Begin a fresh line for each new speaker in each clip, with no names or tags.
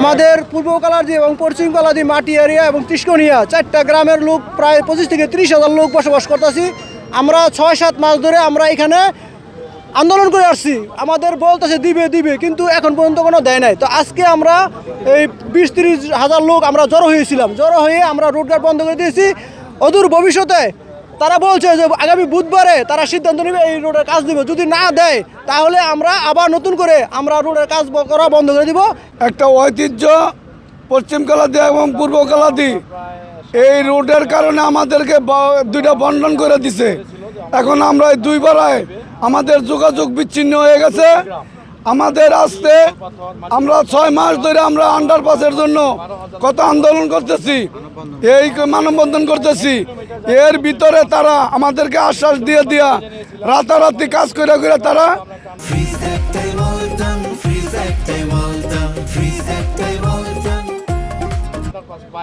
আমাদের পূর্ব কালাদি এবং পশ্চিম কালাদি মাটি এরিয়া এবং তিস্কনিয়া 4টা গ্রামের লোক প্রায় 25 থেকে 30,000 লোক বসবাস করতেছি। আমরা 6-7 মাস ধরে আমরা এখানে আন্দোলন করে আসছি। আমাদের বলতেছে দিবে দিবে, কিন্তু এখন পর্যন্ত কোনো দেয় নাই। তো আজকে আমরা এই 20-30 হাজার লোক আমরা জড়ো হয়েছিলাম। জড়ো হয়ে আমরা রোডঘাট বন্ধ করে দিয়েছি। অদূর ভবিষ্যতে তারা বলছে যে আগামী বুধবারে তারা সিদ্ধান্ত নেবে, এই রোডের কাজ দিবে। যদি না দেয় তাহলে আমরা আবার নতুন করে আমরা রোডের কাজ করা বন্ধ করে দিব।
একটা ঐতিহ্য পশ্চিম কালাদি এবং পূর্ব কালাদি, এই রোডের কারণে আমাদেরকে দুইটা বন্টন করে দিছে। এখন আমরা এই দুই পাড়ায় আমাদের যোগাযোগ বিচ্ছিন্ন হয়ে গেছে। আমাদের আসতে আমরা 6 মাস ধরে আমরা আন্ডারপাসের জন্য কত আন্দোলন করতেছি, এই মানববন্ধন করতেছি। এর ভিতরে তারা আমাদেরকে আশ্বাস দিয়ে দিয়া রাতারাতি কাজ করে করে তারা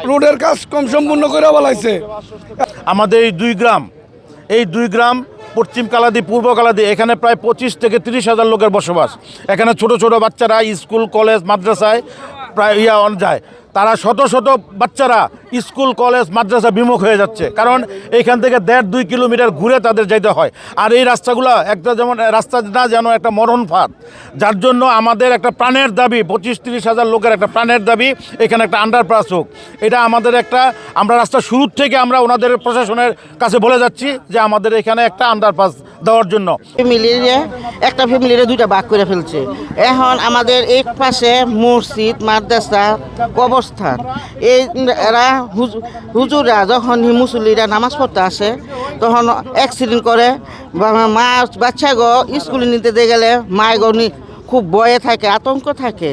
রোডের কাজ কম সম্পূর্ণ করে বলাইছে।
আমাদের এই দুই গ্রাম পশ্চিম কালাদি পূর্ব কালাদি, এখানে প্রায় 25 থেকে 30 হাজার লোকের বসবাস। এখানে ছোট ছোট বাচ্চারা স্কুল কলেজ মাদ্রাসায় প্রায় যায়। তারা শত শত বাচ্চারা স্কুল কলেজ মাদ্রাসা বিমুখ হয়ে যাচ্ছে, কারণ এইখান থেকে 1.5-2 কিলোমিটার ঘুরে তাদের যেতে হয়। আর এই রাস্তাগুলো একটা যেমন রাস্তা না, যেন একটা মরণ ফাঁদ। যার জন্য আমাদের একটা প্রাণের দাবি, 25-30 হাজার লোকের একটা প্রাণের দাবি, এখানে একটা আন্ডারপাস হোক। এটা আমাদের আমরা রাস্তা শুরুর থেকে আমরা ওনাদের প্রশাসনের কাছে বলে যাচ্ছি যে আমাদের এখানে একটা আন্ডারপাস দেওয়ার জন্য।
একটা ফ্যামিলিরে দুইটা ভাগ করে ফেলছে। এখন আমাদের এক পাশে মসজিদ মাদ্রাসা কবরস্থান। এরা হুজুরা যখন মুসল্লিরা নামাজ পড়তে আসে তখন অ্যাক্সিডেন্ট করে, বাচ্চা গো স্কুলে নিতে গেলে মায় গো খুব ভয়ে থাকে, আতঙ্ক থাকে।